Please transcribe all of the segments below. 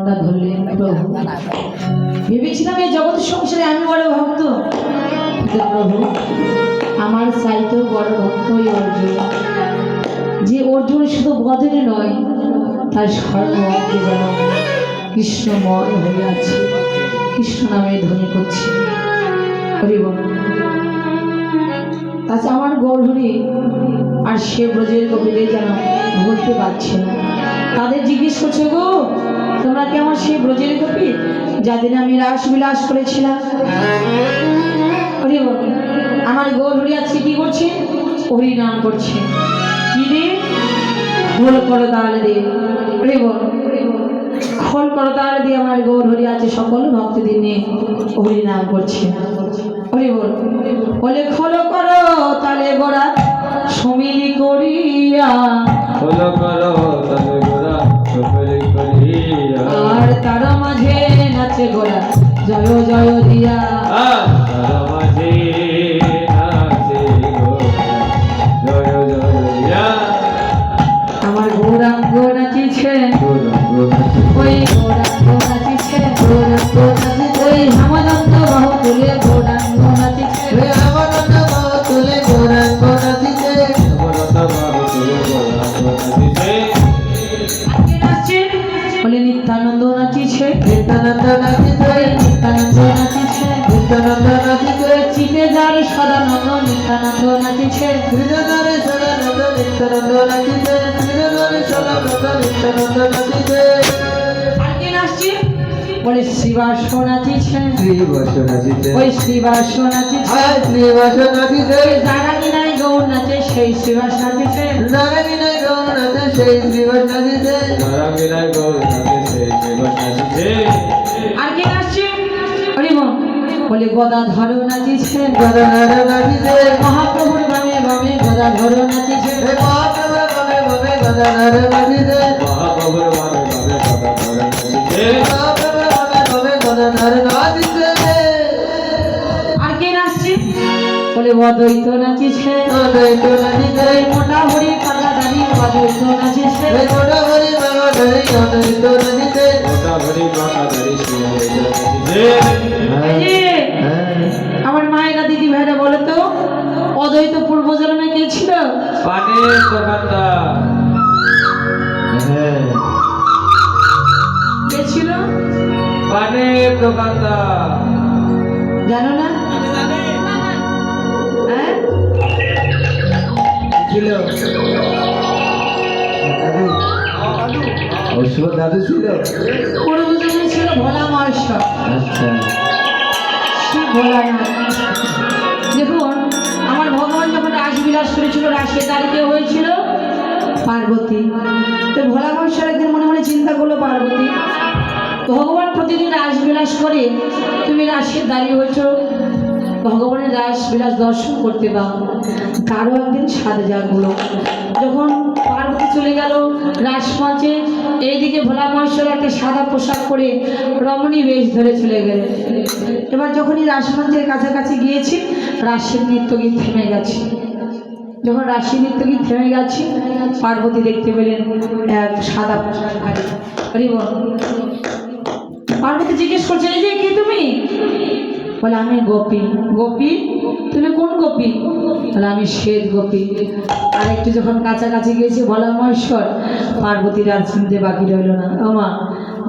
চরণটা ধরলেন প্রভু। ভেবেছিলাম এই জগৎ সংসারে আমি বড় ভক্ত, কিন্তু প্রভু আমার চাইতেও বড় ভক্ত ওই অর্জুন। যে অর্জুন শুধু বদনে নয়, তার সর্বঙ্গে যেন কৃষ্ণময় হয়ে আছে, কৃষ্ণ নামে ধ্বনি করছে। আচ্ছা, আমার গৌরহরি আর সে ব্রজের গোপীদের যেন ভুলতে পারছে না। তাদের জিজ্ঞেস করছে, গো তোমরা কেমন সেই ব্রজের গোপী যাদের আমি রাস বিলাস করেছিলাম? আমার গৌরহরি আজকে কি করছে? হরি নাম করছে। কি রে? খোল করতাল রে, খোল করতাল দিয়ে আমার গৌরহরি আছে সকল ভক্তদের নিয়ে হরি নাম করছে। হরি বল বলে, খোলো করো তালে গোড়া সমিলি করিয়া, খোলো করো তালে গোড়া সমিলি করিয়া, আর তার মাঝে নাচে গোড়া জয় জয় দিয়া, তার মাঝে নাচে জয় জয় দিয়া। আমার গৌরাঙ্গ নাচিছে, ওই গৌরাঙ্গ নাচিছে, ওই হেমদন্ত বাহু তুলে গৌরাঙ্গ নাচিছে, হেমদন্ত বাহু তুলে গৌরাঙ্গ নাচিছে, হেমদন্ত বাহু তুলে গৌরাঙ্গ নাচিছে। বলে নিত্যানন্দ নাচিছে, নিত্যানন্দ নাচিছে, নিত্যানন্দ নাচিছে, নিত্যানন্দ নাচিছে, চিতে যার সদানন্দ নিত্যানন্দ নাচিছে, শ্রীধরে সদানন্দ নিত্যানন্দ নাচিছে, শ্রীধরে সদানন্দ নিত্যানন্দ নাচিছে। আর কে নাচছে? বলে শ্রীবাস নাচিছে, শ্রীবাস নাচিছে, ওই শ্রীবাস নাচিছে, শ্রীবাস নাচিছে, যারা কিনাই গৌর নাচে সেই শ্রীবাস নাচিছে, যারা বিনয় গৌর নাচে সেই শ্রীবাস নাচিছে, যারা বিনয় গৌর নাচে সেই শ্রীবাস নাচিছে। আর কে নাচছে? বলে গদাধর নাচিছে, গদাধর নাচিছে, মহাপ্রভুর বামে বামে গদাধর নাচিছে, মহাপ্রভুর বামে বামে গদাধর নাচিছে, মহাপ্রভুর বামে বামে গদাধর নাচিছে, মহাপ্রভুর বামে বামে গদাধর নাচিছে। আর কে নাচছে? বলে অদ্বৈত নাচিছে, অদ্বৈত নাচিছে, মোটা হরি পাল্লা দাঁড়ি অদ্বৈত নাচিছে, মোটা হরি বাবা ধরি অদ্বৈত নাচিছে, মোটা হরি বাবা ধরি অদ্বৈত নাচিছে। আমার মায়েরা দিদি ভাইরা বলে তো, অদ্বৈত পূর্ব জন্মে কে ছিল? পানের দোকানদার। কে ছিল? পানের দোকানদার। জানো না? হ্যাঁ ছিল অশুভ দাদু ছিল। পূর্ব জন্মে ছিল ভোলা মহেশ্বর। আচ্ছা, সে ভোলা না। দেখুন, আমার ভগবান যখন রাস বিলাস করেছিল, রাসের তারিখে হয়েছিল পার্বতী। তো ভোলা মহেশ্বর একদিন মনে মনে চিন্তা করলো, পার্বতী ভগবান প্রতিদিন রাস বিলাস করে, তুমি রাসের দাঁড়িয়ে হয়েছ, ভগবানের রাস বিলাস দর্শন করতে পাও, তারও একদিন সাথে জাগলো। যখন পার্বতী চলে গেল রাসমঞ্চে, এইদিকে ভোলা মহেশ্বর একটা সাদা পোশাক পরে রমণী বেশ ধরে চলে গেল। এবার যখনই রাসমঞ্চের কাছাকাছি গিয়েছি, রাসের নৃত্যগীত থেমে গেছে। যখন রাসের নৃত্যগীত থেমে গেছে, পার্বতী দেখতে পেলেন এক সাদা পোশাক গাড়ি। পার্বতী জিজ্ঞেস করছে, এই যে কে তুমি? বলে, আমি গোপী। গোপী? তুমি কোন গোপী? বলে, আমি শ্বেত গোপী। আর একটু যখন কাছাকাছি গিয়েছে ভোলা মহেশ্বর, পার্বতীর আর চিনতে বাকি রইল না। আমা,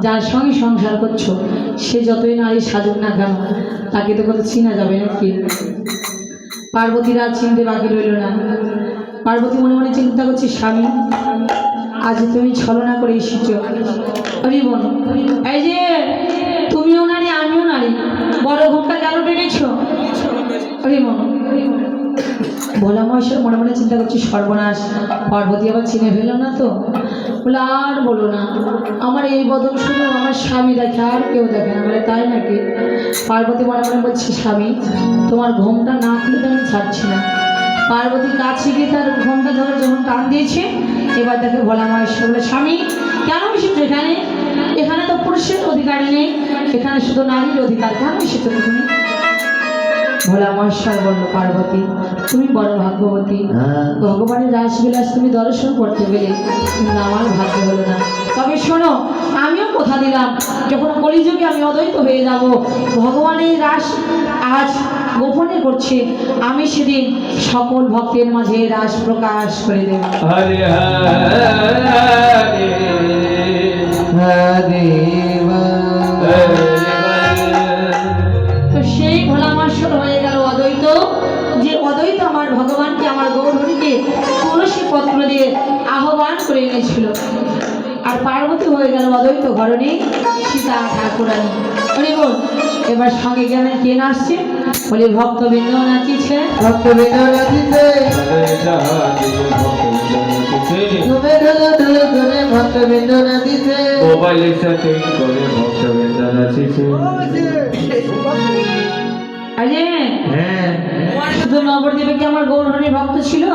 যার সঙ্গে সংসার করছো সে যতই নারী সাজুক না কেন, তাকে তো কোথাও চিনা যাবে নাকি? পার্বতীর আর চিনতে বাকি রইল না। পার্বতী মনে মনে চিন্তা করছে, স্বামী আজ তুমি ছলনা করে এসেছো। হরিবন, এই যে তুমিও নারী আমিও নারী, বড় ঘুমটা কেন টেনেছ? হরিবন। ভোলা মহেশ্বর মনে মনে চিন্তা করছি, সর্বনাশ, পার্বতী আবার চিনে ফেলল না তো। বলে, আর বলো না, আমার এই বদল শুধু আমার স্বামী দেখে, আর কেউ দেখে না। বলে, তাই নাকি? পার্বতী মনে মনে বলছি, স্বামী তোমার ঘুমটা না খুলে তো আমি ছাড়ছি না। পার্বতী কাছে গিয়ে তার ঘুমটা ধরে যখন টান দিয়েছে, এবার দেখে ভোলা মহেশ্বর। বলে, স্বামী কেন এসেছো এখানে? এখানে তো পুরুষের অধিকার নেই, এখানে শুধু নারীর অধিকার, কেন এসেছো তুমি? ভোলা মহেশ্বর বলল, পার্বতী তুমি বড় ভাগ্যবতী, ভগবানের রাসবিলাস তুমি দর্শন করতে পেলে, কিন্তু আমার ভাগ্য হলো না। তবে শোনো, আমিও কথা দিলাম যখন কলিযুগে আমি অদ্বৈত হয়ে যাব, ভগবানের রাস আজ গোপনে করছে, আমি সেদিন সকল ভক্তের মাঝে রাস প্রকাশ করে দেব। হরে হরে তো সেই ভোলামাশ্বর হয়ে গেল অদ্বৈত, যে অদ্বৈত আমার ভগবানকে আমার গৌরহরিকে তুলসী পত্র দিয়ে আহ্বান করে এনেছিল। আর পার্বতী হয়ে গেল অদ্বৈত ঘরণী সীতা ঠাকুরানী। বলি বল এবার সঙ্গে গেলেন কে নাচছে? বলি ভক্তবৃন্দ নাচিছে। ভক্তবৃন্দ নাচিছে, তুমি ঢোলো ঢোলো করে ভক্তবৃন্দ নাচিছে। মোবাইলের সাথে করে ভক্তবৃন্দ নাচিছে। আরে হ্যাঁ শুধু নবদ্বীপে কি আমার গৌরহরির ভক্ত ছিল?